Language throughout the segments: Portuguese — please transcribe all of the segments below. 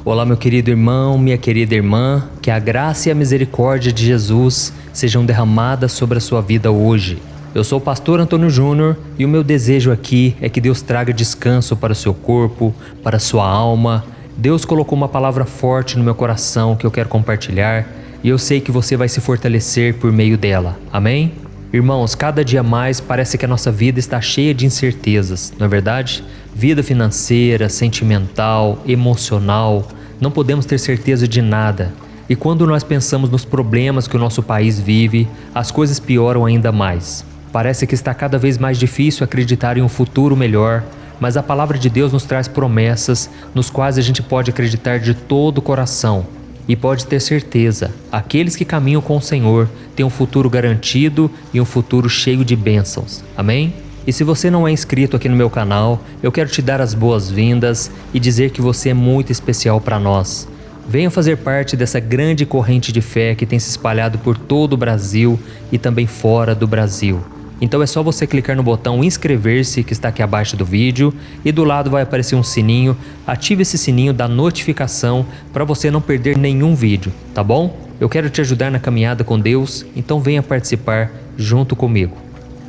Olá, meu querido irmão, minha querida irmã, que a graça e a misericórdia de Jesus sejam derramadas sobre a sua vida hoje. Eu sou o pastor Antônio Júnior e o meu desejo aqui é que Deus traga descanso para o seu corpo, para a sua alma. Deus colocou uma palavra forte no meu coração que eu quero compartilhar e eu sei que você vai se fortalecer por meio dela. Amém? Irmãos, cada dia mais parece que a nossa vida está cheia de incertezas, não é verdade? Vida financeira, sentimental, emocional, não podemos ter certeza de nada. E quando nós pensamos nos problemas que o nosso país vive, as coisas pioram ainda mais. Parece que está cada vez mais difícil acreditar em um futuro melhor, mas a palavra de Deus nos traz promessas nos quais a gente pode acreditar de todo o coração. E pode ter certeza, aqueles que caminham com o Senhor têm um futuro garantido e um futuro cheio de bênçãos. Amém? E se você não é inscrito aqui no meu canal, eu quero te dar as boas-vindas e dizer que você é muito especial para nós. Venha fazer parte dessa grande corrente de fé que tem se espalhado por todo o Brasil e também fora do Brasil. Então é só você clicar no botão inscrever-se que está aqui abaixo do vídeo e do lado vai aparecer um sininho. Ative esse sininho da notificação para você não perder nenhum vídeo, tá bom? Eu quero te ajudar na caminhada com Deus, então venha participar junto comigo.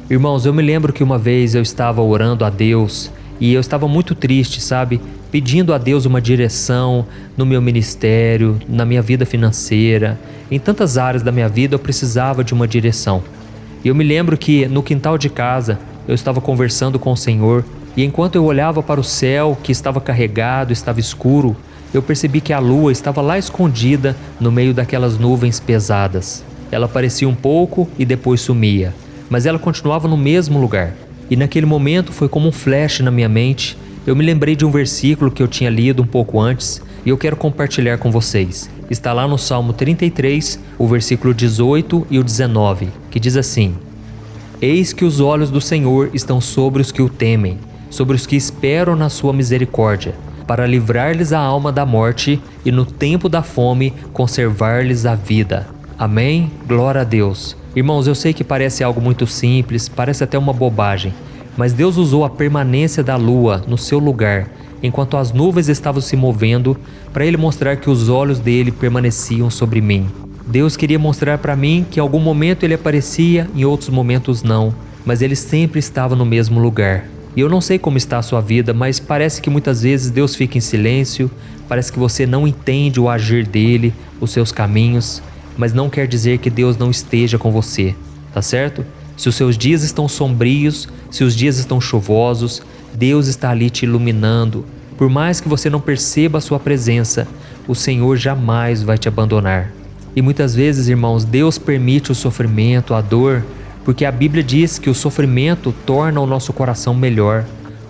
Irmãos, eu me lembro que uma vez eu estava orando a Deus e eu estava muito triste, sabe? Pedindo a Deus uma direção no meu ministério, na minha vida financeira. Em tantas áreas da minha vida eu precisava de uma direção. E eu me lembro que no quintal de casa eu estava conversando com o Senhor e enquanto eu olhava para o céu que estava carregado, estava escuro, eu percebi que a lua estava lá escondida no meio daquelas nuvens pesadas. Ela aparecia um pouco e depois sumia, mas ela continuava no mesmo lugar. E naquele momento foi como um flash na minha mente. Eu me lembrei de um versículo que eu tinha lido um pouco antes e eu quero compartilhar com vocês. Está lá no Salmo 33, o versículo 18 e o 19, que diz assim: Eis que os olhos do Senhor estão sobre os que o temem, sobre os que esperam na sua misericórdia, para livrar-lhes a alma da morte e no tempo da fome conservar-lhes a vida. Amém? Glória a Deus. Irmãos, eu sei que parece algo muito simples, parece até uma bobagem, mas Deus usou a permanência da lua no seu lugar, enquanto as nuvens estavam se movendo, para Ele mostrar que os olhos dele permaneciam sobre mim. Deus queria mostrar para mim que em algum momento Ele aparecia, em outros momentos não, mas Ele sempre estava no mesmo lugar. E eu não sei como está a sua vida, mas parece que muitas vezes Deus fica em silêncio, parece que você não entende o agir dEle, os seus caminhos, mas não quer dizer que Deus não esteja com você, tá certo? Se os seus dias estão sombrios, se os dias estão chuvosos, Deus está ali te iluminando. Por mais que você não perceba a sua presença, o Senhor jamais vai te abandonar. E muitas vezes, irmãos, Deus permite o sofrimento, a dor, porque a Bíblia diz que o sofrimento torna o nosso coração melhor.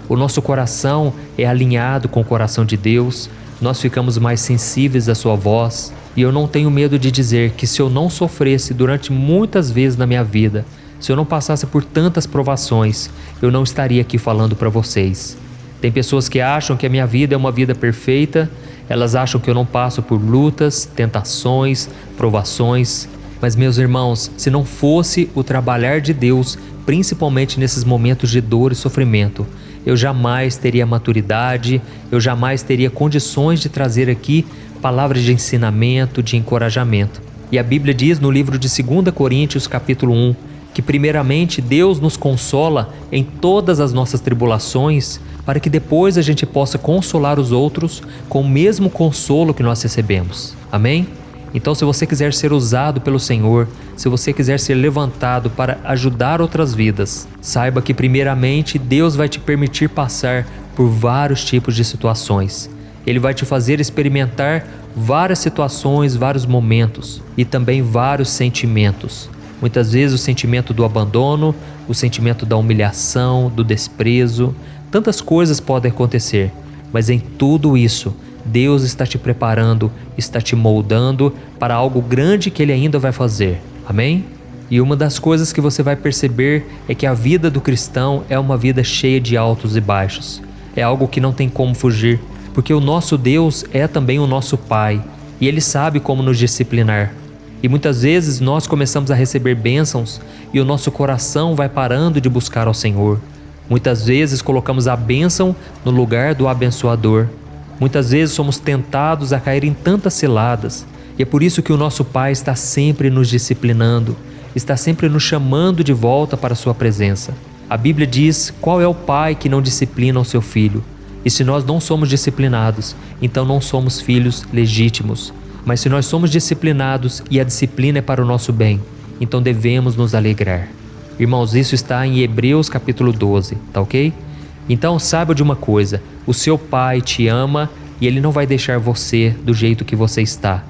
O nosso coração é alinhado com o coração de Deus, nós ficamos mais sensíveis à sua voz. E eu não tenho medo de dizer que se eu não sofresse durante muitas vezes na minha vida, se eu não passasse por tantas provações, eu não estaria aqui falando para vocês. Tem pessoas que acham que a minha vida é uma vida perfeita, elas acham que eu não passo por lutas, tentações, provações. Mas meus irmãos, se não fosse o trabalhar de Deus, principalmente nesses momentos de dor e sofrimento, eu jamais teria maturidade, eu jamais teria condições de trazer aqui palavras de ensinamento, de encorajamento. E a Bíblia diz no livro de 2 Coríntios capítulo 1, que primeiramente Deus nos consola em todas as nossas tribulações, para que depois a gente possa consolar os outros com o mesmo consolo que nós recebemos. Amém? Então, se você quiser ser usado pelo Senhor, se você quiser ser levantado para ajudar outras vidas, saiba que primeiramente Deus vai te permitir passar por vários tipos de situações. Ele vai te fazer experimentar várias situações, vários momentos e também vários sentimentos. Muitas vezes o sentimento do abandono, o sentimento da humilhação, do desprezo, tantas coisas podem acontecer, mas em tudo isso, Deus está te preparando, está te moldando para algo grande que Ele ainda vai fazer. Amém? E uma das coisas que você vai perceber é que a vida do cristão é uma vida cheia de altos e baixos. É algo que não tem como fugir, porque o nosso Deus é também o nosso Pai e Ele sabe como nos disciplinar. E muitas vezes nós começamos a receber bênçãos e o nosso coração vai parando de buscar ao Senhor. Muitas vezes colocamos a bênção no lugar do abençoador. Muitas vezes somos tentados a cair em tantas ciladas, e é por isso que o nosso Pai está sempre nos disciplinando, está sempre nos chamando de volta para a sua presença. A Bíblia diz: qual é o pai que não disciplina o seu filho? E se nós não somos disciplinados, então não somos filhos legítimos. Mas se nós somos disciplinados e a disciplina é para o nosso bem, então devemos nos alegrar. Irmãos, isso está em Hebreus capítulo 12, tá ok? Então saiba de uma coisa: o seu pai te ama e ele não vai deixar você do jeito que você está.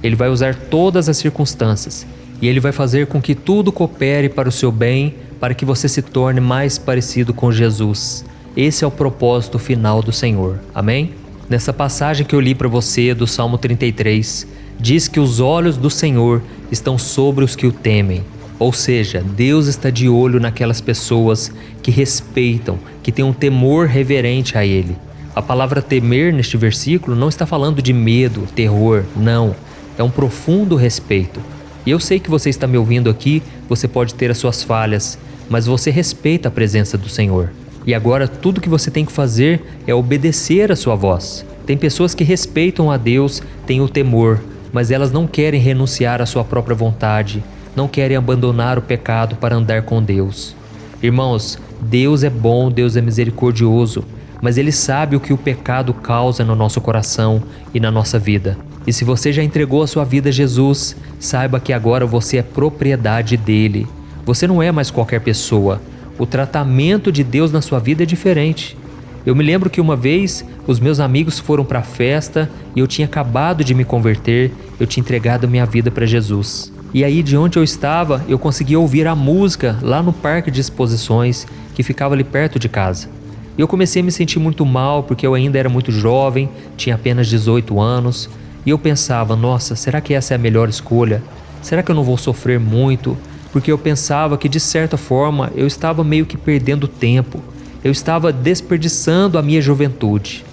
Ele vai usar todas as circunstâncias e ele vai fazer com que tudo coopere para o seu bem, para que você se torne mais parecido com Jesus. Esse é o propósito final do Senhor. Amém? Nessa passagem que eu li para você do Salmo 33, diz que os olhos do Senhor estão sobre os que o temem. Ou seja, Deus está de olho naquelas pessoas que respeitam, que têm um temor reverente a Ele. A palavra temer neste versículo não está falando de medo, terror, não. É um profundo respeito. E eu sei que você está me ouvindo aqui, você pode ter as suas falhas, mas você respeita a presença do Senhor. E agora tudo que você tem que fazer é obedecer a sua voz. Tem pessoas que respeitam a Deus, têm o temor, mas elas não querem renunciar à sua própria vontade, não querem abandonar o pecado para andar com Deus. Irmãos, Deus é bom, Deus é misericordioso, mas Ele sabe o que o pecado causa no nosso coração e na nossa vida. E se você já entregou a sua vida a Jesus, saiba que agora você é propriedade dEle. Você não é mais qualquer pessoa. O tratamento de Deus na sua vida é diferente. Eu me lembro que uma vez os meus amigos foram para a festa e eu tinha acabado de me converter, eu tinha entregado minha vida para Jesus. E aí, de onde eu estava, eu conseguia ouvir a música lá no parque de exposições que ficava ali perto de casa. E eu comecei a me sentir muito mal porque eu ainda era muito jovem, tinha apenas 18 anos. E eu pensava: nossa, será que essa é a melhor escolha? Será que eu não vou sofrer muito? Porque eu pensava que de certa forma eu estava meio que perdendo tempo. Eu estava desperdiçando a minha juventude.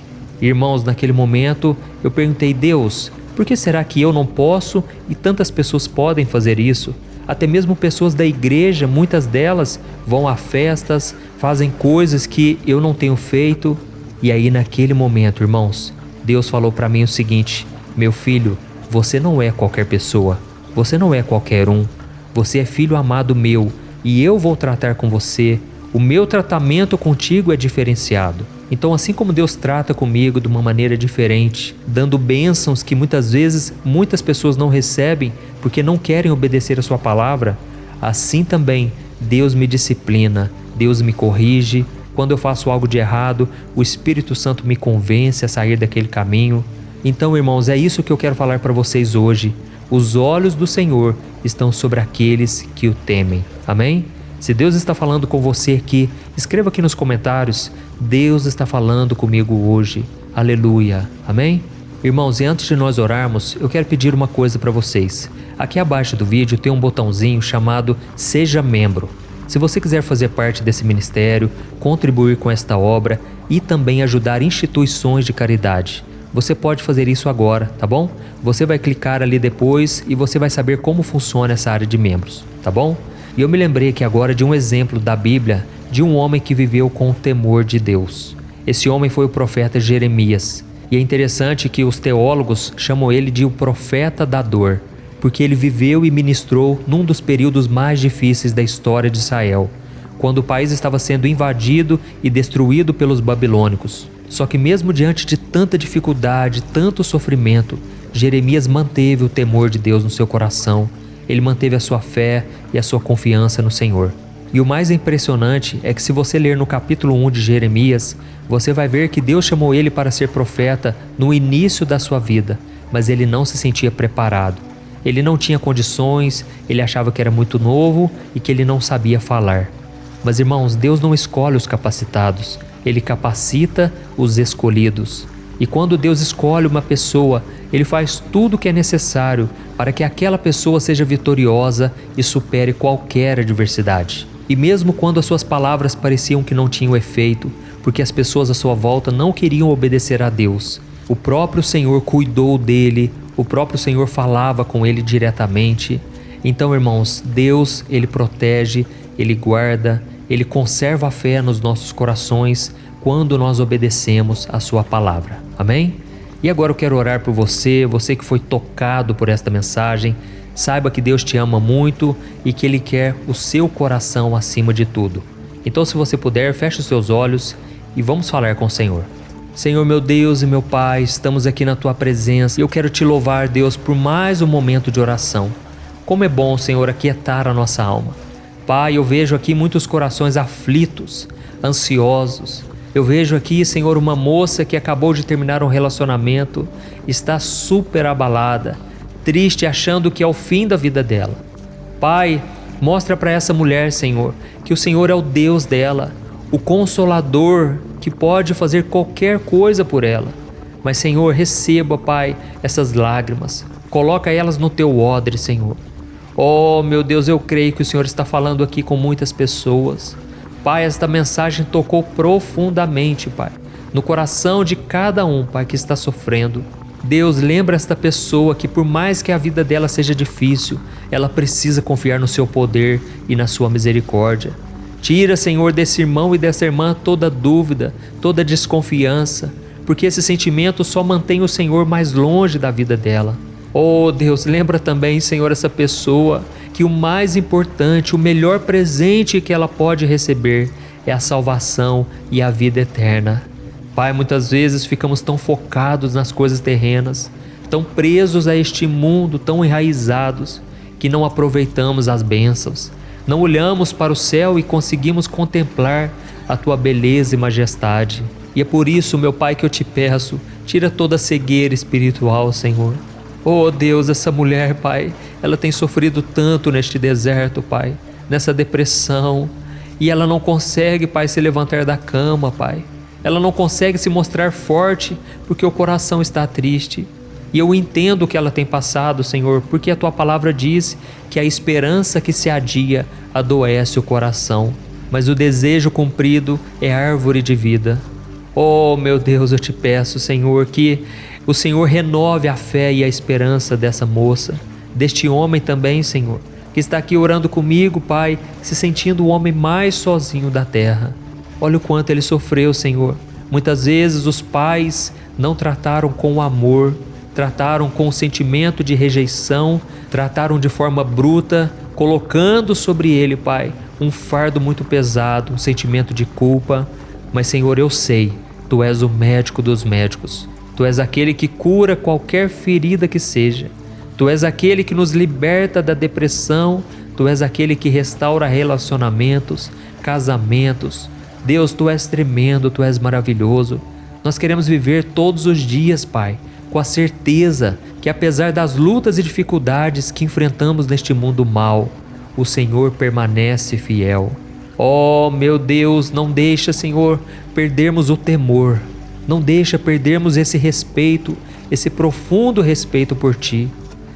Irmãos, naquele momento eu perguntei: Deus, por que será que eu não posso e tantas pessoas podem fazer isso? Até mesmo pessoas da igreja, muitas delas vão a festas, fazem coisas que eu não tenho feito. E aí naquele momento, irmãos, Deus falou para mim o seguinte: meu filho, você não é qualquer pessoa, você não é qualquer um, você é filho amado meu e eu vou tratar com você, o meu tratamento contigo é diferenciado. Então, assim como Deus trata comigo de uma maneira diferente, dando bênçãos que muitas vezes muitas pessoas não recebem porque não querem obedecer a sua palavra, assim também Deus me disciplina, Deus me corrige. Quando eu faço algo de errado, o Espírito Santo me convence a sair daquele caminho. Então, irmãos, é isso que eu quero falar para vocês hoje. Os olhos do Senhor estão sobre aqueles que o temem. Amém? Se Deus está falando com você aqui, escreva aqui nos comentários: Deus está falando comigo hoje. Aleluia. Amém? Irmãos, e antes de nós orarmos, eu quero pedir uma coisa para vocês. Aqui abaixo do vídeo tem um botãozinho chamado Seja Membro. Se você quiser fazer parte desse ministério, contribuir com esta obra e também ajudar instituições de caridade, você pode fazer isso agora, tá bom? Você vai clicar ali depois e você vai saber como funciona essa área de membros, tá bom? E eu me lembrei aqui agora de um exemplo da Bíblia de um homem que viveu com o temor de Deus. Esse homem foi o profeta Jeremias. E é interessante que os teólogos chamam ele de o profeta da dor, porque ele viveu e ministrou num dos períodos mais difíceis da história de Israel, quando o país estava sendo invadido e destruído pelos babilônicos. Só que mesmo diante de tanta dificuldade, tanto sofrimento, Jeremias manteve o temor de Deus no seu coração. Ele manteve a sua fé e a sua confiança no Senhor. E o mais impressionante é que se você ler no capítulo 1 de Jeremias, você vai ver que Deus chamou ele para ser profeta no início da sua vida, mas ele não se sentia preparado. Ele não tinha condições, ele achava que era muito novo e que ele não sabia falar. Mas, irmãos, Deus não escolhe os capacitados, Ele capacita os escolhidos. E quando Deus escolhe uma pessoa, Ele faz tudo o que é necessário para que aquela pessoa seja vitoriosa e supere qualquer adversidade. E mesmo quando as suas palavras pareciam que não tinham efeito, porque as pessoas à sua volta não queriam obedecer a Deus, o próprio Senhor cuidou dele, o próprio Senhor falava com ele diretamente. Então, irmãos, Deus, Ele protege, Ele guarda, Ele conserva a fé nos nossos corações quando nós obedecemos a sua palavra. Amém? E agora eu quero orar por você que foi tocado por esta mensagem. Saiba que Deus te ama muito e que Ele quer o seu coração acima de tudo. Então, se você puder, feche os seus olhos e vamos falar com o Senhor. Senhor, meu Deus e meu Pai, estamos aqui na Tua presença e eu quero Te louvar, Deus, por mais um momento de oração. Como é bom, Senhor, aquietar a nossa alma. Pai, eu vejo aqui muitos corações aflitos, ansiosos. Eu vejo aqui, Senhor, uma moça que acabou de terminar um relacionamento, está super abalada, triste, achando que é o fim da vida dela. Pai, mostra para essa mulher, Senhor, que o Senhor é o Deus dela, o Consolador que pode fazer qualquer coisa por ela. Mas, Senhor, receba, Pai, essas lágrimas, coloca elas no Teu odre, Senhor. Oh, meu Deus, eu creio que o Senhor está falando aqui com muitas pessoas. Pai, esta mensagem tocou profundamente, Pai, no coração de cada um, Pai, que está sofrendo. Deus, lembra esta pessoa que por mais que a vida dela seja difícil, ela precisa confiar no Seu poder e na Sua misericórdia. Tira, Senhor, desse irmão e dessa irmã toda dúvida, toda desconfiança, porque esse sentimento só mantém o Senhor mais longe da vida dela. Oh Deus, lembra também, Senhor, essa pessoa que o mais importante, o melhor presente que ela pode receber é a salvação e a vida eterna. Pai, muitas vezes ficamos tão focados nas coisas terrenas, tão presos a este mundo, tão enraizados, que não aproveitamos as bênçãos. Não olhamos para o céu e conseguimos contemplar a Tua beleza e majestade. E é por isso, meu Pai, que eu Te peço, tira toda a cegueira espiritual, Senhor. Oh Deus, essa mulher, Pai, ela tem sofrido tanto neste deserto, Pai, nessa depressão, e ela não consegue, Pai, se levantar da cama, Pai. Ela não consegue se mostrar forte porque o coração está triste. E eu entendo o que ela tem passado, Senhor, porque a Tua palavra diz que a esperança que se adia adoece o coração, mas o desejo cumprido é árvore de vida. Oh, meu Deus, eu Te peço, Senhor, que o Senhor renove a fé e a esperança dessa moça, deste homem também, Senhor, que está aqui orando comigo, Pai, se sentindo o homem mais sozinho da terra. Olha o quanto ele sofreu, Senhor. Muitas vezes os pais não trataram com amor, trataram com o sentimento de rejeição, trataram de forma bruta, colocando sobre ele, Pai, um fardo muito pesado, um sentimento de culpa. Mas, Senhor, eu sei, Tu és o médico dos médicos. Tu és aquele que cura qualquer ferida que seja. Tu és aquele que nos liberta da depressão. Tu és aquele que restaura relacionamentos, casamentos. Deus, Tu és tremendo, Tu és maravilhoso. Nós queremos viver todos os dias, Pai, com a certeza que apesar das lutas e dificuldades que enfrentamos neste mundo mal, o Senhor permanece fiel. Oh, meu Deus, não deixa, Senhor, perdermos o temor. Não deixa perdermos esse respeito, esse profundo respeito por Ti.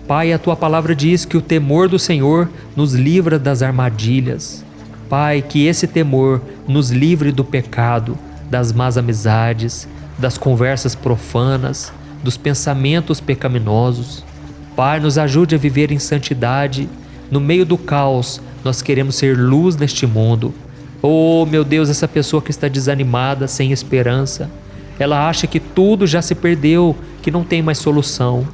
Pai, a Tua palavra diz que o temor do Senhor nos livra das armadilhas. Pai, que esse temor nos livre do pecado, das más amizades, das conversas profanas, dos pensamentos pecaminosos. Pai, nos ajude a viver em santidade. No meio do caos, nós queremos ser luz neste mundo. Oh, meu Deus, essa pessoa que está desanimada, sem esperança, ela acha que tudo já se perdeu, que não tem mais solução.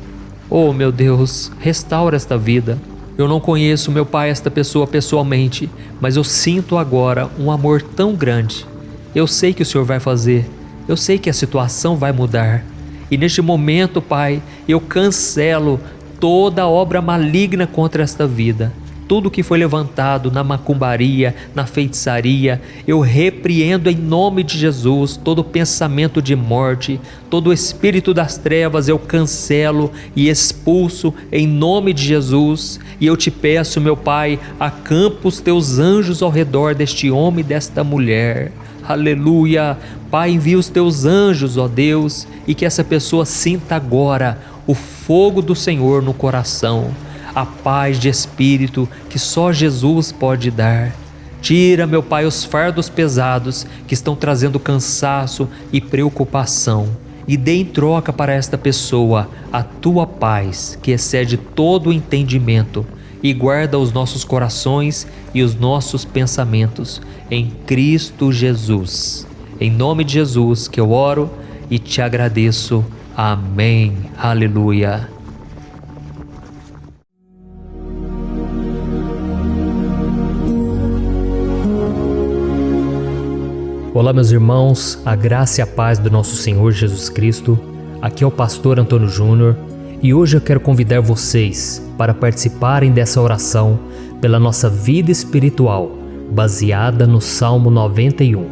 Oh, meu Deus, restaura esta vida. Eu não conheço, meu Pai, esta pessoa pessoalmente, mas eu sinto agora um amor tão grande. Eu sei que o Senhor vai fazer. Eu sei que a situação vai mudar. E neste momento, Pai, eu cancelo toda obra maligna contra esta vida. Tudo que foi levantado na macumbaria, na feitiçaria, eu repreendo em nome de Jesus. Todo pensamento de morte, todo espírito das trevas eu cancelo e expulso em nome de Jesus. E eu Te peço, meu Pai, acampa os Teus anjos ao redor deste homem e desta mulher. Aleluia. Pai, envia os Teus anjos, ó Deus, e que essa pessoa sinta agora o fogo do Senhor no coração, a paz de espírito que só Jesus pode dar. Tira, meu Pai, os fardos pesados que estão trazendo cansaço e preocupação e dê em troca para esta pessoa a Tua paz, que excede todo o entendimento, e guarda os nossos corações e os nossos pensamentos em Cristo Jesus. Em nome de Jesus que eu oro e te agradeço. Amém. Aleluia. Olá, meus irmãos, a graça e a paz do nosso Senhor Jesus Cristo. Aqui é o pastor Antônio Júnior e hoje eu quero convidar vocês para participarem dessa oração pela nossa vida espiritual, baseada no Salmo 91.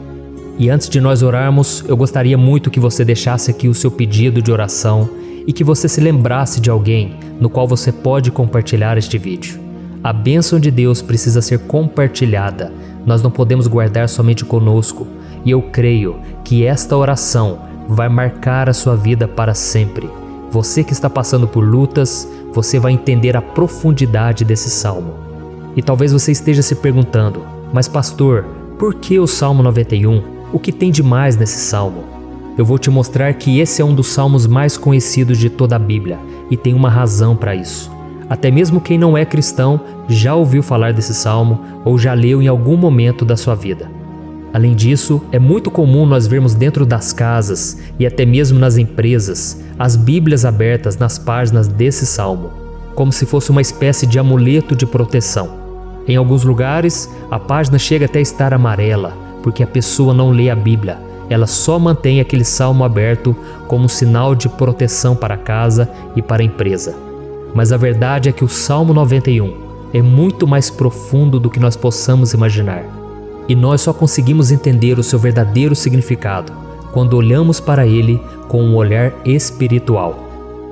E antes de nós orarmos, eu gostaria muito que você deixasse aqui o seu pedido de oração e que você se lembrasse de alguém no qual você pode compartilhar este vídeo. A bênção de Deus precisa ser compartilhada, nós não podemos guardar somente conosco. E eu creio que esta oração vai marcar a sua vida para sempre. Você que está passando por lutas, você vai entender a profundidade desse salmo. E talvez você esteja se perguntando, mas pastor, por que o Salmo 91? O que tem de mais nesse salmo? Eu vou te mostrar que esse é um dos salmos mais conhecidos de toda a Bíblia e tem uma razão para isso. Até mesmo quem não é cristão já ouviu falar desse salmo ou já leu em algum momento da sua vida. Além disso, é muito comum nós vermos dentro das casas e até mesmo nas empresas as Bíblias abertas nas páginas desse salmo, como se fosse uma espécie de amuleto de proteção. Em alguns lugares, a página chega até a estar amarela, porque a pessoa não lê a Bíblia, ela só mantém aquele salmo aberto como um sinal de proteção para a casa e para a empresa. Mas a verdade é que o Salmo 91 é muito mais profundo do que nós possamos imaginar. E nós só conseguimos entender o seu verdadeiro significado quando olhamos para ele com um olhar espiritual.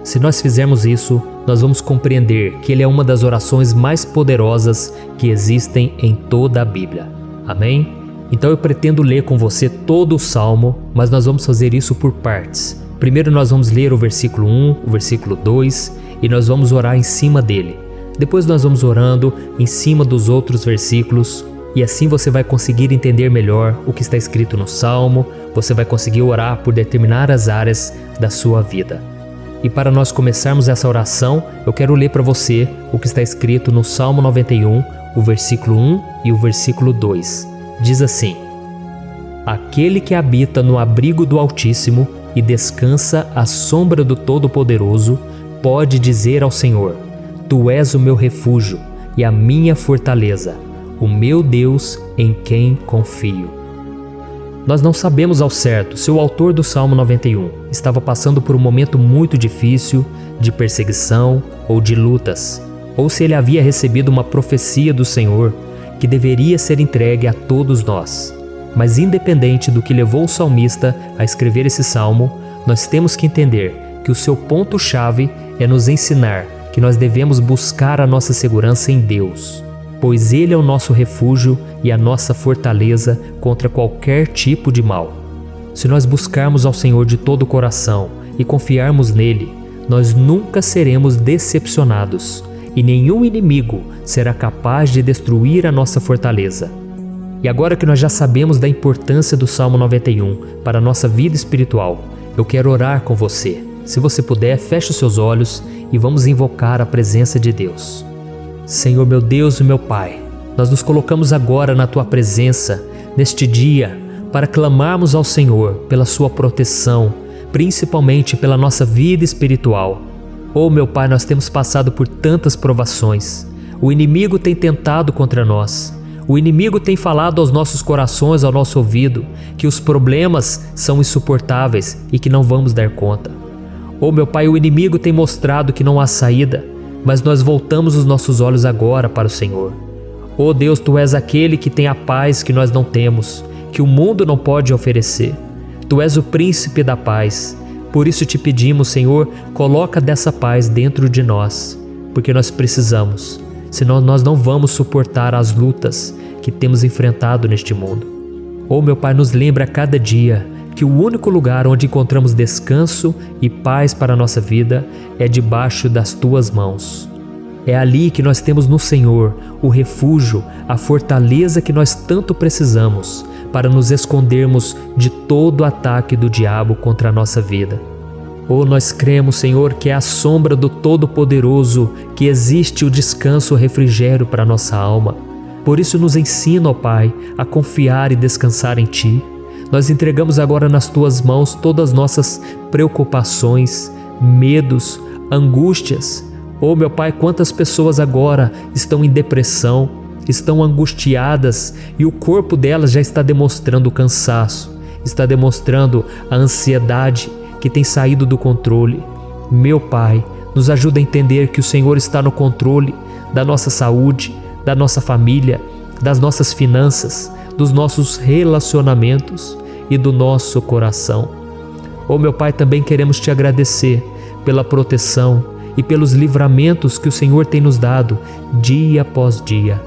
Se nós fizermos isso, nós vamos compreender que ele é uma das orações mais poderosas que existem em toda a Bíblia. Amém? Então eu pretendo ler com você todo o Salmo, mas nós vamos fazer isso por partes. Primeiro nós vamos ler o versículo 1, o versículo 2 e nós vamos orar em cima dele. Depois nós vamos orando em cima dos outros versículos. E assim você vai conseguir entender melhor o que está escrito no Salmo, você vai conseguir orar por determinadas áreas da sua vida. E para nós começarmos essa oração, eu quero ler para você o que está escrito no Salmo 91, o versículo 1 e o versículo 2. Diz assim: Aquele que habita no abrigo do Altíssimo e descansa à sombra do Todo-Poderoso, pode dizer ao Senhor: Tu és o meu refúgio e a minha fortaleza, o meu Deus em quem confio. Nós não sabemos ao certo se o autor do Salmo 91 estava passando por um momento muito difícil, de perseguição ou de lutas, ou se ele havia recebido uma profecia do Senhor que deveria ser entregue a todos nós. Mas independente do que levou o salmista a escrever esse salmo, nós temos que entender que o seu ponto-chave é nos ensinar que nós devemos buscar a nossa segurança em Deus, pois Ele é o nosso refúgio e a nossa fortaleza contra qualquer tipo de mal. Se nós buscarmos ao Senhor de todo o coração e confiarmos nele, nós nunca seremos decepcionados e nenhum inimigo será capaz de destruir a nossa fortaleza. E agora que nós já sabemos da importância do Salmo 91 para a nossa vida espiritual, eu quero orar com você. Se você puder, feche os seus olhos e vamos invocar a presença de Deus. Senhor meu Deus e meu Pai, nós nos colocamos agora na Tua presença, neste dia, para clamarmos ao Senhor pela Sua proteção, principalmente pela nossa vida espiritual. Oh meu Pai, nós temos passado por tantas provações. O inimigo tem tentado contra nós. O inimigo tem falado aos nossos corações, ao nosso ouvido, que os problemas são insuportáveis e que não vamos dar conta. Oh meu Pai, o inimigo tem mostrado que não há saída, mas nós voltamos os nossos olhos agora para o Senhor. Oh Deus, Tu és aquele que tem a paz que nós não temos, que o mundo não pode oferecer. Tu és o príncipe da paz. Por isso te pedimos, Senhor, coloca dessa paz dentro de nós, porque nós precisamos, senão nós não vamos suportar as lutas que temos enfrentado neste mundo. Oh meu Pai, nos lembra a cada dia que o único lugar onde encontramos descanso e paz para a nossa vida é debaixo das Tuas mãos. É ali que nós temos no Senhor o refúgio, a fortaleza que nós tanto precisamos para nos escondermos de todo ataque do diabo contra a nossa vida. Nós cremos, Senhor, que é à sombra do Todo-Poderoso que existe o descanso, o refrigério para a nossa alma. Por isso nos ensina, ó Pai, a confiar e descansar em Ti. Nós entregamos agora nas Tuas mãos todas as nossas preocupações, medos, angústias. Meu Pai, quantas pessoas agora estão em depressão, estão angustiadas e o corpo delas já está demonstrando cansaço, está demonstrando a ansiedade que tem saído do controle. Meu Pai, nos ajuda a entender que o Senhor está no controle da nossa saúde, da nossa família, das nossas finanças, dos nossos relacionamentos e do nosso coração. Meu Pai, também queremos Te agradecer pela proteção e pelos livramentos que o Senhor tem nos dado dia após dia.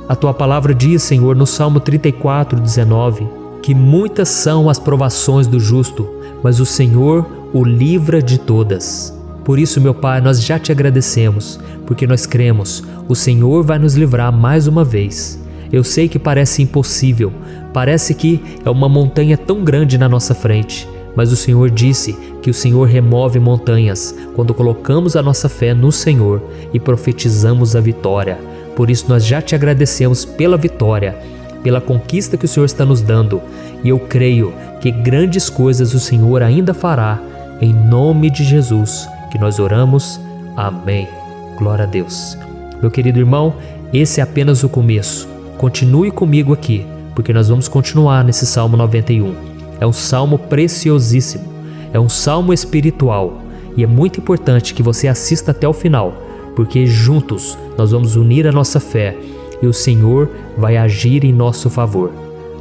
A Tua palavra diz, Senhor, no Salmo 34:19, que muitas são as provações do justo, mas o Senhor o livra de todas. Por isso, meu Pai, nós já Te agradecemos, porque nós cremos, o Senhor vai nos livrar mais uma vez. Eu sei que parece impossível, parece que é uma montanha tão grande na nossa frente, mas o Senhor disse que o Senhor remove montanhas quando colocamos a nossa fé no Senhor e profetizamos a vitória. Por isso nós já Te agradecemos pela vitória, pela conquista que o Senhor está nos dando, e eu creio que grandes coisas o Senhor ainda fará, em nome de Jesus, que nós oramos. Amém. Glória a Deus. Meu querido irmão, esse é apenas o começo. Continue comigo aqui, porque nós vamos continuar nesse Salmo 91. É um salmo preciosíssimo, é um salmo espiritual, e é muito importante que você assista até o final, porque juntos nós vamos unir a nossa fé e o Senhor vai agir em nosso favor.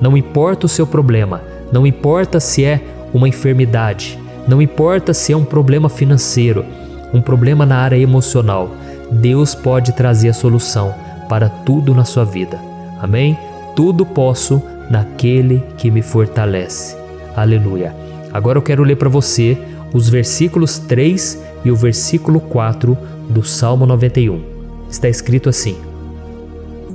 Não importa o seu problema, não importa se é uma enfermidade, não importa se é um problema financeiro, um problema na área emocional, Deus pode trazer a solução para tudo na sua vida. Amém? Tudo posso naquele que me fortalece. Aleluia. Agora eu quero ler para você os versículos 3 e o versículo 4 do Salmo 91. Está escrito assim: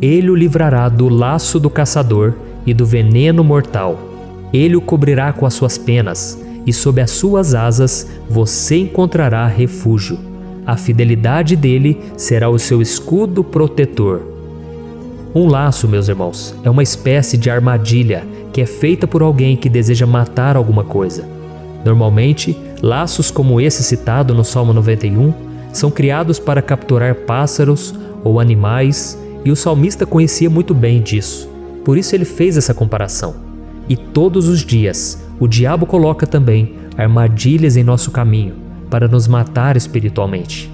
Ele o livrará do laço do caçador e do veneno mortal. Ele o cobrirá com as suas penas, e sob as suas asas você encontrará refúgio. A fidelidade dele será o seu escudo protetor. Um laço, meus irmãos, é uma espécie de armadilha que é feita por alguém que deseja matar alguma coisa. Normalmente, laços como esse citado no Salmo 91 são criados para capturar pássaros ou animais, e o salmista conhecia muito bem disso. Por isso ele fez essa comparação. E todos os dias, o diabo coloca também armadilhas em nosso caminho para nos matar espiritualmente.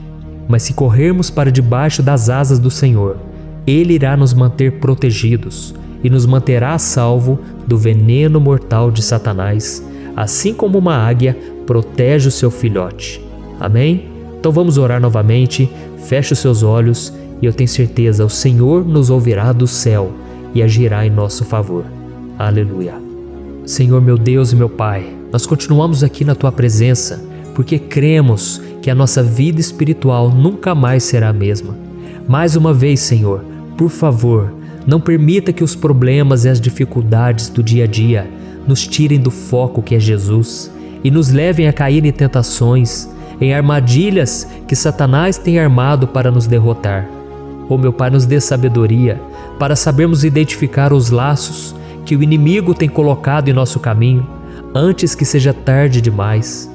Mas se corrermos para debaixo das asas do Senhor, Ele irá nos manter protegidos e nos manterá a salvo do veneno mortal de Satanás, assim como uma águia protege o seu filhote. Amém? Então vamos orar novamente, feche os seus olhos e eu tenho certeza, o Senhor nos ouvirá do céu e agirá em nosso favor. Aleluia. Senhor, meu Deus e meu Pai, nós continuamos aqui na Tua presença porque cremos que a nossa vida espiritual nunca mais será a mesma. Mais uma vez, Senhor, por favor, não permita que os problemas e as dificuldades do dia a dia nos tirem do foco que é Jesus e nos levem a cair em tentações, em armadilhas que Satanás tem armado para nos derrotar. Meu Pai, nos dê sabedoria para sabermos identificar os laços que o inimigo tem colocado em nosso caminho antes que seja tarde demais.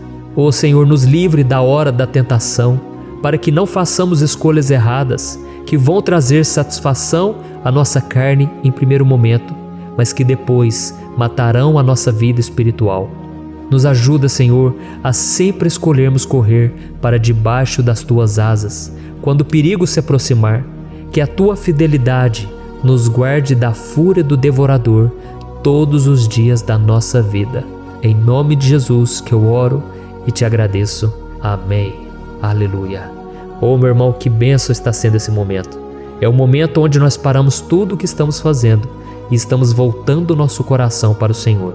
Senhor, nos livre da hora da tentação, para que não façamos escolhas erradas que vão trazer satisfação à nossa carne em primeiro momento, mas que depois matarão a nossa vida espiritual. Nos ajuda, Senhor, a sempre escolhermos correr para debaixo das Tuas asas, quando o perigo se aproximar. Que a Tua fidelidade nos guarde da fúria do devorador todos os dias da nossa vida. Em nome de Jesus que eu oro e Te agradeço. Amém. Aleluia. Meu irmão, que bênção está sendo esse momento. É o momento onde nós paramos tudo o que estamos fazendo e estamos voltando o nosso coração para o Senhor.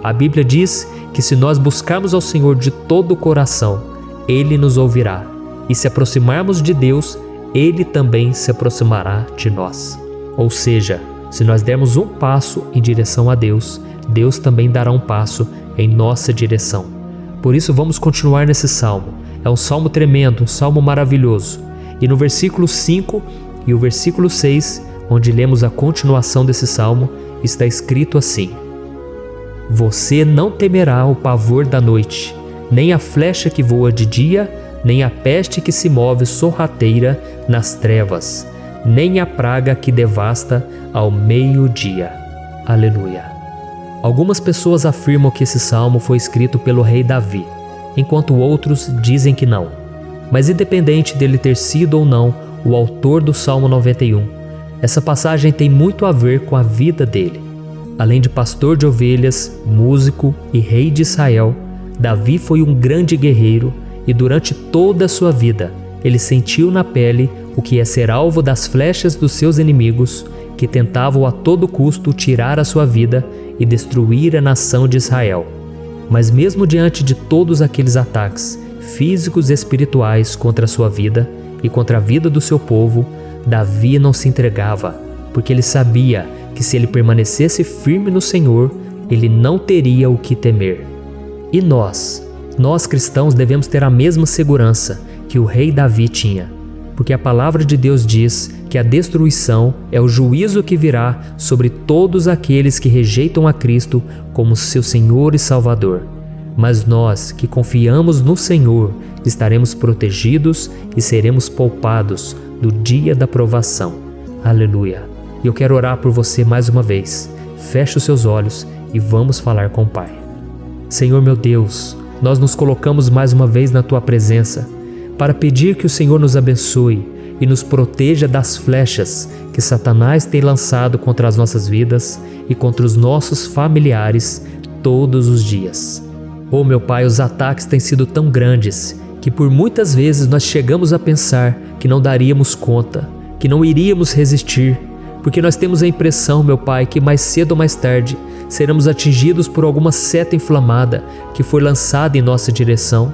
A Bíblia diz que se nós buscarmos ao Senhor de todo o coração, Ele nos ouvirá. E se aproximarmos de Deus, Ele também se aproximará de nós. Ou seja, se nós dermos um passo em direção a Deus, Deus também dará um passo em nossa direção. Por isso vamos continuar nesse salmo. É um salmo tremendo, um salmo maravilhoso. E no versículo 5 e o versículo 6, onde lemos a continuação desse salmo, está escrito assim: Você não temerá o pavor da noite, nem a flecha que voa de dia, nem a peste que se move sorrateira nas trevas, nem a praga que devasta ao meio-dia. Aleluia. Algumas pessoas afirmam que esse salmo foi escrito pelo rei Davi, enquanto outros dizem que não. Mas independente dele ter sido ou não o autor do Salmo 91, essa passagem tem muito a ver com a vida dele. Além de pastor de ovelhas, músico e rei de Israel, Davi foi um grande guerreiro e durante toda a sua vida ele sentiu na pele o que é ser alvo das flechas dos seus inimigos que tentavam a todo custo tirar a sua vida e destruir a nação de Israel. Mas mesmo diante de todos aqueles ataques físicos e espirituais contra a sua vida e contra a vida do seu povo, Davi não se entregava, porque ele sabia que se ele permanecesse firme no Senhor, ele não teria o que temer. E nós cristãos devemos ter a mesma segurança que o rei Davi tinha, porque a palavra de Deus diz que a destruição é o juízo que virá sobre todos aqueles que rejeitam a Cristo como seu Senhor e Salvador. Mas nós que confiamos no Senhor estaremos protegidos e seremos poupados do dia da provação. Aleluia! E eu quero orar por você mais uma vez. Feche os seus olhos e vamos falar com o Pai. Senhor meu Deus, nós nos colocamos mais uma vez na Tua presença para pedir que o Senhor nos abençoe e nos proteja das flechas que Satanás tem lançado contra as nossas vidas e contra os nossos familiares todos os dias. Oh meu Pai, os ataques têm sido tão grandes que por muitas vezes nós chegamos a pensar que não daríamos conta, que não iríamos resistir, porque nós temos a impressão, meu Pai, que mais cedo ou mais tarde seremos atingidos por alguma seta inflamada que foi lançada em nossa direção.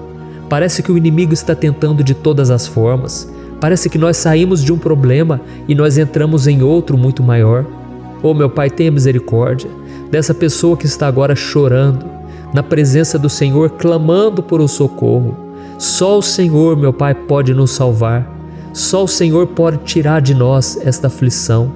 Parece que o inimigo está tentando de todas as formas. Parece que nós saímos de um problema e nós entramos em outro muito maior. Oh meu Pai, tenha misericórdia dessa pessoa que está agora chorando, na presença do Senhor, clamando por um socorro. Só o Senhor, meu Pai, pode nos salvar. Só o Senhor pode tirar de nós esta aflição.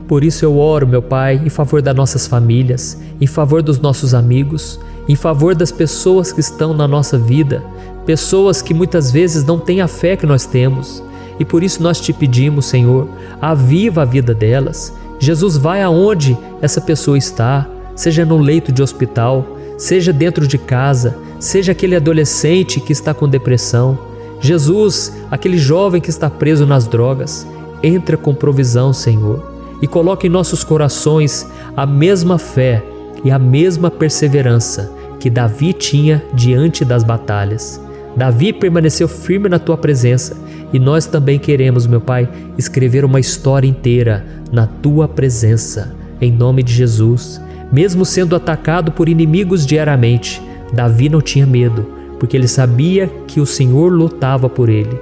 Por isso eu oro, meu Pai, em favor das nossas famílias, em favor dos nossos amigos, em favor das pessoas que estão na nossa vida, pessoas que muitas vezes não têm a fé que nós temos. E por isso nós te pedimos, Senhor, aviva a vida delas. Jesus, vai aonde essa pessoa está, seja no leito de hospital, seja dentro de casa, seja aquele adolescente que está com depressão. Jesus, aquele jovem que está preso nas drogas, entra com provisão, Senhor, e coloca em nossos corações a mesma fé e a mesma perseverança que Davi tinha diante das batalhas. Davi permaneceu firme na Tua presença e nós também queremos, meu Pai, escrever uma história inteira na Tua presença, em nome de Jesus. Mesmo sendo atacado por inimigos diariamente, Davi não tinha medo, porque ele sabia que o Senhor lutava por ele.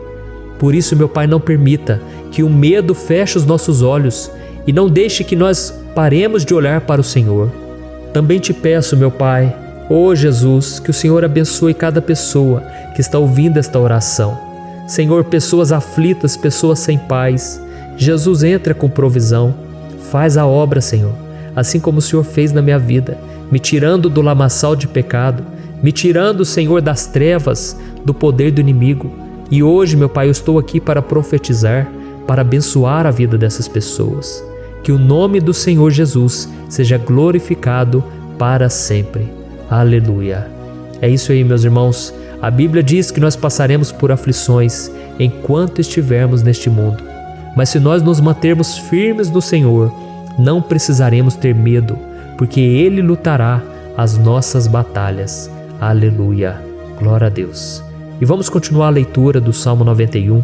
Por isso, meu Pai, não permita que o medo feche os nossos olhos e não deixe que nós paremos de olhar para o Senhor. Também te peço, meu Pai, ó Jesus, que o Senhor abençoe cada pessoa que está ouvindo esta oração. Senhor, pessoas aflitas, pessoas sem paz. Jesus, entra com provisão. Faz a obra, Senhor, assim como o Senhor fez na minha vida, me tirando do lamaçal de pecado, me tirando, Senhor, das trevas, do poder do inimigo. E hoje, meu Pai, eu estou aqui para profetizar, para abençoar a vida dessas pessoas. Que o nome do Senhor Jesus seja glorificado para sempre. Aleluia. É isso aí, meus irmãos. A Bíblia diz que nós passaremos por aflições enquanto estivermos neste mundo. Mas se nós nos mantermos firmes no Senhor, não precisaremos ter medo, porque Ele lutará as nossas batalhas. Aleluia. Glória a Deus. E vamos continuar a leitura do Salmo 91.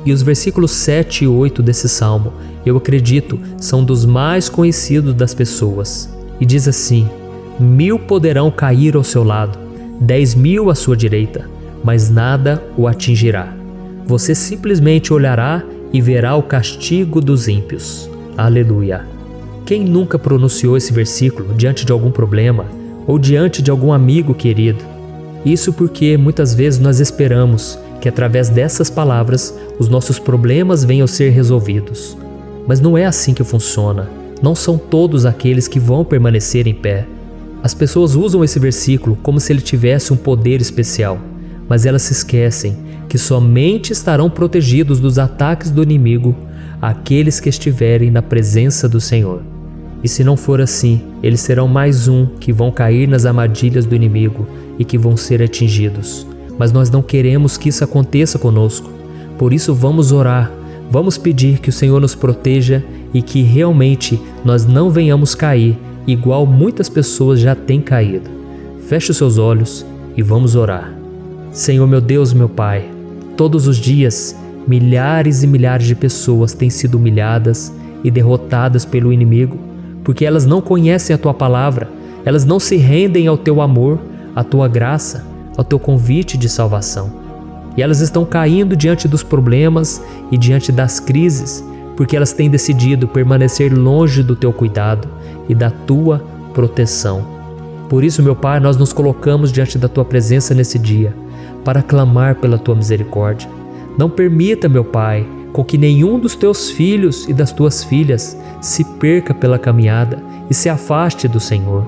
E os versículos 7 e 8 desse salmo, eu acredito, são dos mais conhecidos das pessoas. E diz assim: 1000 poderão cair ao seu lado, 10.000 à sua direita, mas nada o atingirá. Você simplesmente olhará e verá o castigo dos ímpios. Aleluia. Quem nunca pronunciou esse versículo diante de algum problema ou diante de algum amigo querido? Isso porque muitas vezes nós esperamos que através dessas palavras os nossos problemas venham a ser resolvidos. Mas não é assim que funciona. Não são todos aqueles que vão permanecer em pé. As pessoas usam esse versículo como se ele tivesse um poder especial, mas elas se esquecem que somente estarão protegidos dos ataques do inimigo aqueles que estiverem na presença do Senhor. E se não for assim, eles serão mais um que vão cair nas armadilhas do inimigo e que vão ser atingidos. Mas nós não queremos que isso aconteça conosco. Por isso vamos orar, vamos pedir que o Senhor nos proteja e que realmente nós não venhamos cair igual muitas pessoas já têm caído. Feche os seus olhos e vamos orar. Senhor meu Deus, meu Pai, todos os dias milhares e milhares de pessoas têm sido humilhadas e derrotadas pelo inimigo, porque elas não conhecem a Tua palavra, elas não se rendem ao Teu amor, à Tua graça, ao Teu convite de salvação. E elas estão caindo diante dos problemas e diante das crises, porque elas têm decidido permanecer longe do Teu cuidado e da Tua proteção. Por isso, meu Pai, nós nos colocamos diante da Tua presença nesse dia, para clamar pela Tua misericórdia. Não permita, meu Pai, com que nenhum dos Teus filhos e das Tuas filhas se perca pela caminhada e se afaste do Senhor.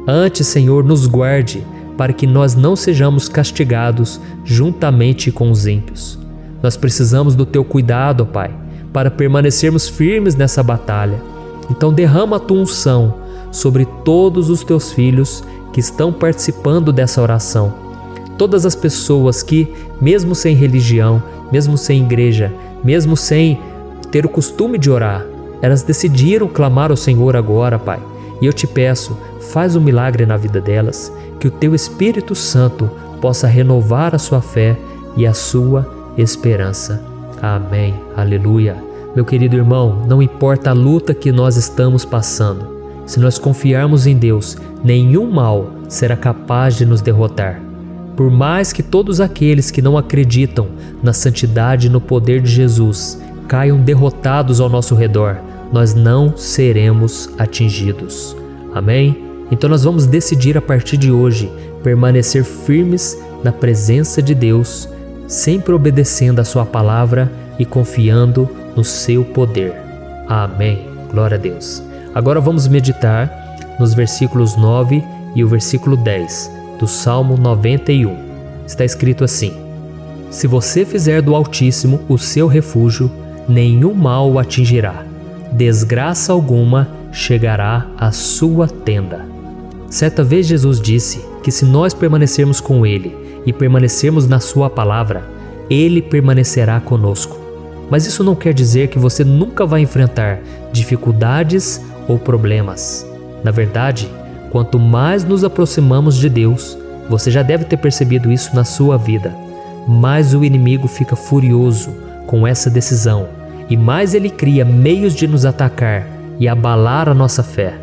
Antes, Senhor, nos guarde, para que nós não sejamos castigados juntamente com os ímpios. Nós precisamos do Teu cuidado, ó Pai, para permanecermos firmes nessa batalha. Então derrama a Tua unção sobre todos os Teus filhos que estão participando dessa oração. Todas as pessoas que, mesmo sem religião, mesmo sem igreja, mesmo sem ter o costume de orar, elas decidiram clamar ao Senhor agora, Pai. E eu te peço, faz um milagre na vida delas, que o Teu Espírito Santo possa renovar a sua fé e a sua esperança. Amém. Aleluia. Meu querido irmão, não importa a luta que nós estamos passando, se nós confiarmos em Deus, nenhum mal será capaz de nos derrotar. Por mais que todos aqueles que não acreditam na santidade e no poder de Jesus caiam derrotados ao nosso redor, nós não seremos atingidos. Amém? Então nós vamos decidir a partir de hoje permanecer firmes na presença de Deus, sempre obedecendo a Sua palavra e confiando no Seu poder. Amém. Glória a Deus. Agora vamos meditar nos versículos 9 e o versículo 10 do Salmo 91. Está escrito assim: Se você fizer do Altíssimo o seu refúgio, nenhum mal o atingirá, desgraça alguma chegará à sua tenda. Certa vez Jesus disse que se nós permanecermos com Ele e permanecermos na Sua palavra, Ele permanecerá conosco. Mas isso não quer dizer que você nunca vai enfrentar dificuldades ou problemas. Na verdade, quanto mais nos aproximamos de Deus, você já deve ter percebido isso na sua vida, mais o inimigo fica furioso com essa decisão e mais ele cria meios de nos atacar e abalar a nossa fé.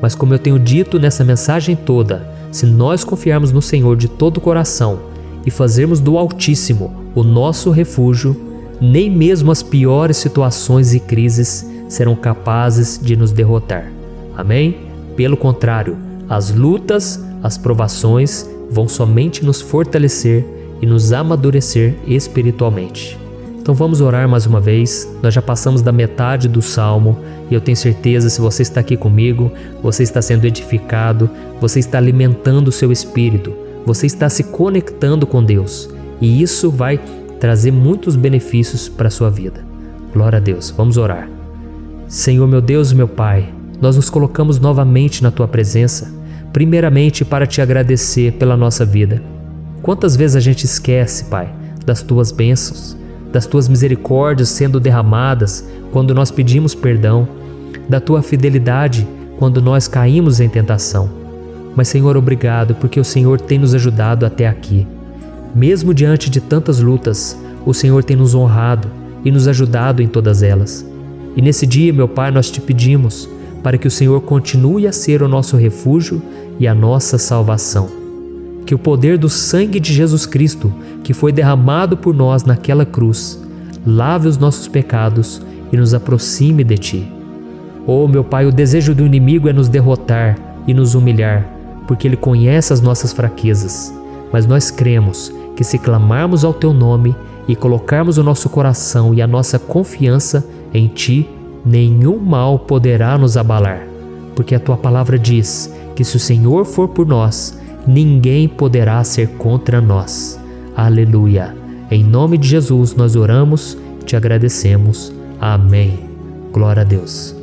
Mas como eu tenho dito nessa mensagem toda, se nós confiarmos no Senhor de todo o coração e fazermos do Altíssimo o nosso refúgio, nem mesmo as piores situações e crises serão capazes de nos derrotar. Amém? Pelo contrário, as lutas, as provações vão somente nos fortalecer e nos amadurecer espiritualmente. Então vamos orar mais uma vez. Nós já passamos da metade do Salmo e eu tenho certeza, se você está aqui comigo, você está sendo edificado, você está alimentando o seu espírito, você está se conectando com Deus e isso vai trazer muitos benefícios para a sua vida. Glória a Deus. Vamos orar. Senhor meu Deus, meu Pai, nós nos colocamos novamente na Tua presença, primeiramente para Te agradecer pela nossa vida. Quantas vezes a gente esquece, Pai, das Tuas bênçãos, das Tuas misericórdias sendo derramadas quando nós pedimos perdão, da Tua fidelidade quando nós caímos em tentação. Mas, Senhor, obrigado, porque o Senhor tem nos ajudado até aqui. Mesmo diante de tantas lutas, o Senhor tem nos honrado e nos ajudado em todas elas. E nesse dia, meu Pai, nós Te pedimos para que o Senhor continue a ser o nosso refúgio e a nossa salvação. Que o poder do sangue de Jesus Cristo, que foi derramado por nós naquela cruz, lave os nossos pecados e nos aproxime de Ti. Oh, meu Pai, o desejo do inimigo é nos derrotar e nos humilhar, porque ele conhece as nossas fraquezas. mas nós cremos que se clamarmos ao Teu nome e colocarmos o nosso coração e a nossa confiança em Ti, nenhum mal poderá nos abalar, porque a Tua palavra diz que se o Senhor for por nós, ninguém poderá ser contra nós. Aleluia! Em nome de Jesus nós oramos e Te agradecemos. Amém. Glória a Deus.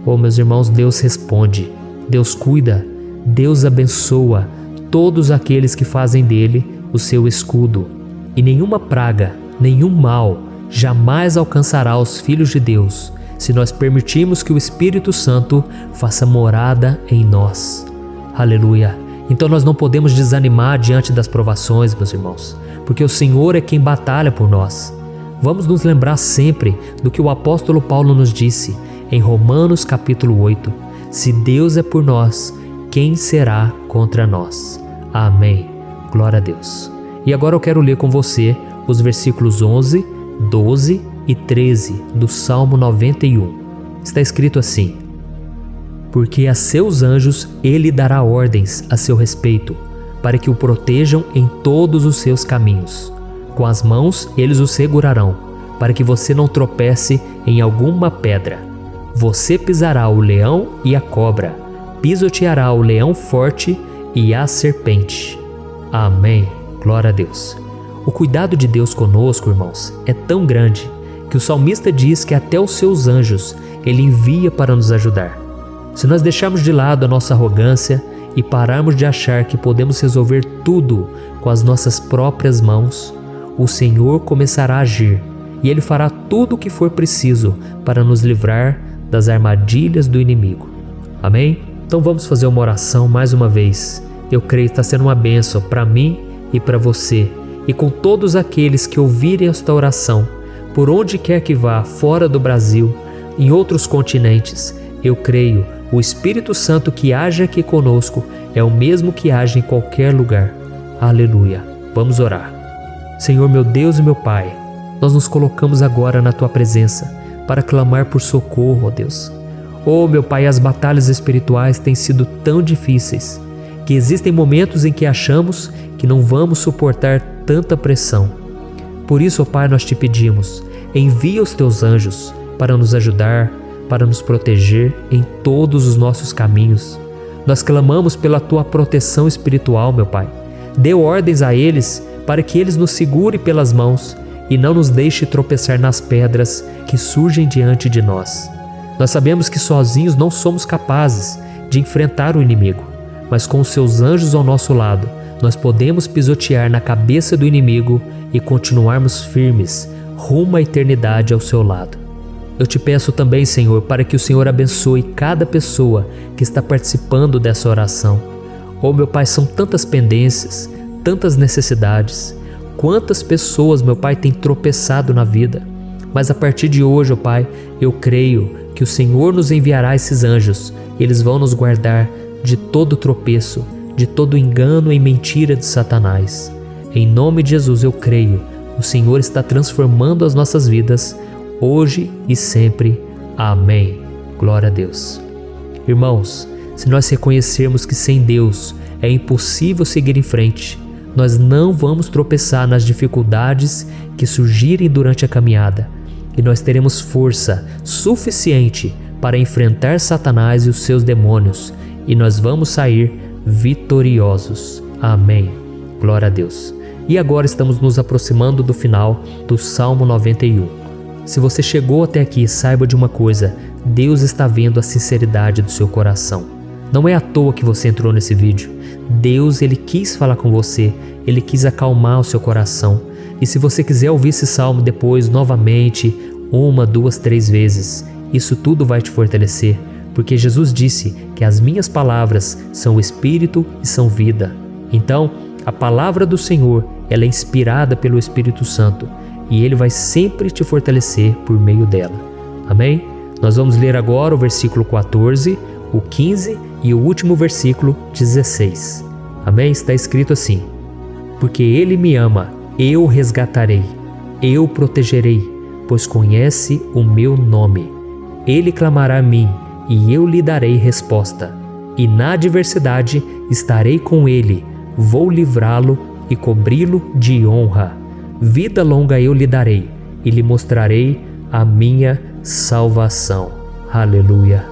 Oh, meus irmãos, Deus responde, Deus cuida, Deus abençoa todos aqueles que fazem dele o seu escudo. E nenhuma praga, nenhum mal jamais alcançará os filhos de Deus, se nós permitirmos que o Espírito Santo faça morada em nós. Aleluia! Então nós não podemos desanimar diante das provações, meus irmãos, porque o Senhor é quem batalha por nós. Vamos nos lembrar sempre do que o apóstolo Paulo nos disse em Romanos capítulo 8. Se Deus é por nós, quem será contra nós? Amém. Glória a Deus. E agora eu quero ler com você os versículos 11, 12 e 13 do Salmo 91. Está escrito assim: porque a seus anjos ele dará ordens a seu respeito, para que o protejam em todos os seus caminhos. Com as mãos eles o segurarão, para que você não tropece em alguma pedra. Você pisará o leão e a cobra, pisoteará o leão forte e a serpente. Amém. Glória a Deus. O cuidado de Deus conosco, irmãos, é tão grande que o salmista diz que até os seus anjos ele envia para nos ajudar. Se nós deixarmos de lado a nossa arrogância e pararmos de achar que podemos resolver tudo com as nossas próprias mãos, o Senhor começará a agir e Ele fará tudo o que for preciso para nos livrar das armadilhas do inimigo. Amém? Então vamos fazer uma oração mais uma vez. Eu creio que está sendo uma bênção para mim e para você, e com todos aqueles que ouvirem esta oração, por onde quer que vá, fora do Brasil, em outros continentes. Eu creio, o Espírito Santo que age aqui conosco é o mesmo que age em qualquer lugar. Aleluia. Vamos orar. Senhor, meu Deus e meu Pai, nós nos colocamos agora na Tua presença para clamar por socorro, ó Deus. Oh, meu Pai, as batalhas espirituais têm sido tão difíceis que existem momentos em que achamos que não vamos suportar tanta pressão. Por isso, ó Pai, nós te pedimos, envia os Teus anjos para nos ajudar, para nos proteger em todos os nossos caminhos. Nós clamamos pela Tua proteção espiritual, meu Pai. Dê ordens a eles para que eles nos segurem pelas mãos e não nos deixe tropeçar nas pedras que surgem diante de nós. Nós sabemos que sozinhos não somos capazes de enfrentar o inimigo, mas com os Seus anjos ao nosso lado, nós podemos pisotear na cabeça do inimigo e continuarmos firmes rumo à eternidade ao Seu lado. Eu te peço também, Senhor, para que o Senhor abençoe cada pessoa que está participando dessa oração. Oh, meu Pai, são tantas pendências, tantas necessidades. Quantas pessoas, meu Pai, têm tropeçado na vida. Mas a partir de hoje, ó Pai, eu creio que o Senhor nos enviará esses anjos. Eles vão nos guardar de todo tropeço, de todo engano e mentira de Satanás. Em nome de Jesus eu creio, o Senhor está transformando as nossas vidas, hoje e sempre. Amém. Glória a Deus. Irmãos, se nós reconhecermos que sem Deus é impossível seguir em frente, nós não vamos tropeçar nas dificuldades que surgirem durante a caminhada, e nós teremos força suficiente para enfrentar Satanás e os seus demônios, e nós vamos sair vitoriosos. Amém. Glória a Deus. E agora estamos nos aproximando do final do Salmo 91. Se você chegou até aqui, saiba de uma coisa: Deus está vendo a sinceridade do seu coração. Não é à toa que você entrou nesse vídeo. Deus, Ele quis falar com você, Ele quis acalmar o seu coração. E se você quiser ouvir esse salmo depois, novamente, 1, 2, 3 vezes, isso tudo vai te fortalecer, porque Jesus disse que as minhas palavras são espírito e são vida. Então, a palavra do Senhor, ela é inspirada pelo Espírito Santo, e Ele vai sempre te fortalecer por meio dela. Amém? Nós vamos ler agora o versículo 14, o 15 e o último versículo 16. Amém? Está escrito assim: porque Ele me ama, eu o resgatarei, eu o protegerei, pois conhece o meu nome. Ele clamará a mim, e eu lhe darei resposta. E na adversidade estarei com ele, vou livrá-lo e cobri-lo de honra. Vida longa eu lhe darei e lhe mostrarei a minha salvação. Aleluia.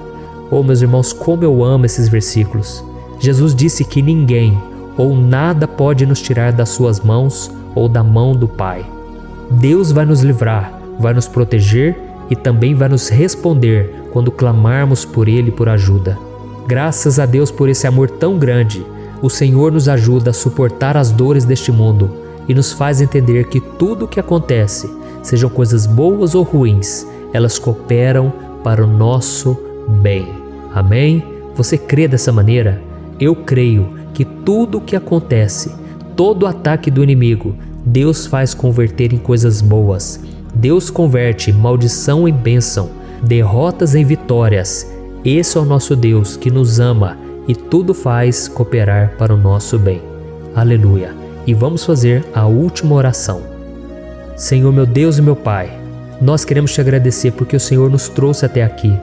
Oh, meus irmãos, como eu amo esses versículos. Jesus disse que ninguém ou nada pode nos tirar das suas mãos ou da mão do Pai. Deus vai nos livrar, vai nos proteger e também vai nos responder quando clamarmos por Ele por ajuda. Graças a Deus por esse amor tão grande, o Senhor nos ajuda a suportar as dores deste mundo e nos faz entender que tudo o que acontece, sejam coisas boas ou ruins, elas cooperam para o nosso bem. Amém? Você crê dessa maneira? Eu creio que tudo o que acontece, todo ataque do inimigo, Deus faz converter em coisas boas. Deus converte maldição em bênção, derrotas em vitórias. Esse é o nosso Deus que nos ama e tudo faz cooperar para o nosso bem. Aleluia! E vamos fazer a última oração. Senhor, meu Deus e meu Pai, nós queremos te agradecer porque o Senhor nos trouxe até aqui.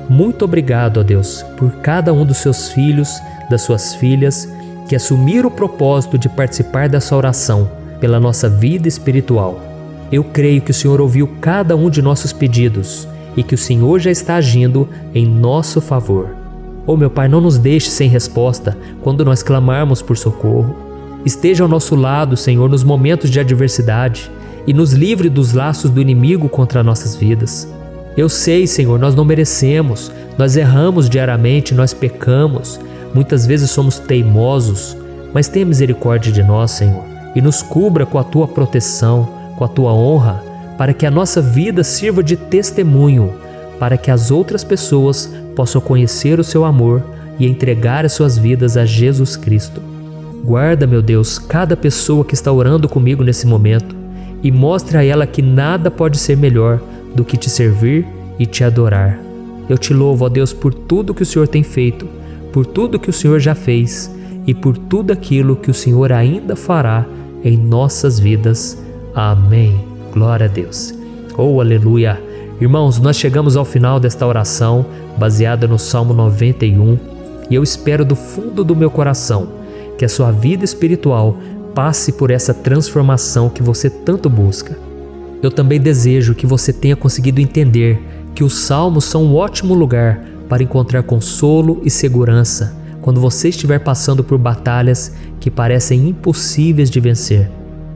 Muito obrigado, ó Deus, por cada um dos seus filhos, das suas filhas, que assumiram o propósito de participar dessa oração pela nossa vida espiritual. Eu creio que o Senhor ouviu cada um de nossos pedidos e que o Senhor já está agindo em nosso favor. Oh, meu Pai, não nos deixe sem resposta quando nós clamarmos por socorro. Esteja ao nosso lado, Senhor, nos momentos de adversidade e nos livre dos laços do inimigo contra nossas vidas. Eu sei, Senhor, nós não merecemos, nós erramos diariamente, nós pecamos, muitas vezes somos teimosos, mas tenha misericórdia de nós, Senhor, e nos cubra com a Tua proteção, com a Tua honra, para que a nossa vida sirva de testemunho, para que as outras pessoas possam conhecer o Seu amor e entregar as suas vidas a Jesus Cristo. Guarda, meu Deus, cada pessoa que está orando comigo nesse momento e mostre a ela que nada pode ser melhor do que te servir e te adorar. Eu te louvo, ó Deus, por tudo que o Senhor tem feito, por tudo que o Senhor já fez e por tudo aquilo que o Senhor ainda fará em nossas vidas. Amém. Glória a Deus. Oh, aleluia. Irmãos, nós chegamos ao final desta oração baseada no Salmo 91 e eu espero do fundo do meu coração que a sua vida espiritual passe por essa transformação que você tanto busca. Eu também desejo que você tenha conseguido entender que os salmos são um ótimo lugar para encontrar consolo e segurança quando você estiver passando por batalhas que parecem impossíveis de vencer.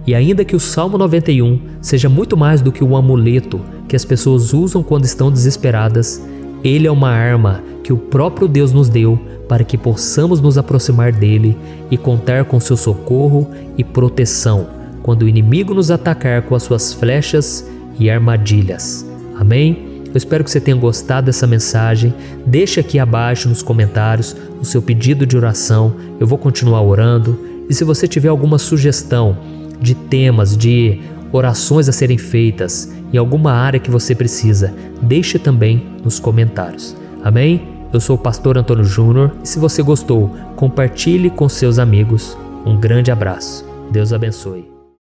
E ainda que o Salmo 91 seja muito mais do que um amuleto que as pessoas usam quando estão desesperadas, ele é uma arma que o próprio Deus nos deu para que possamos nos aproximar dele e contar com seu socorro e proteção quando o inimigo nos atacar com as suas flechas e armadilhas. Amém? Eu espero que você tenha gostado dessa mensagem. Deixe aqui abaixo nos comentários o seu pedido de oração. Eu vou continuar orando. E se você tiver alguma sugestão de temas, de orações a serem feitas em alguma área que você precisa, deixe também nos comentários. Amém? Eu sou o pastor Antônio Júnior e se você gostou, compartilhe com seus amigos. Um grande abraço. Deus abençoe.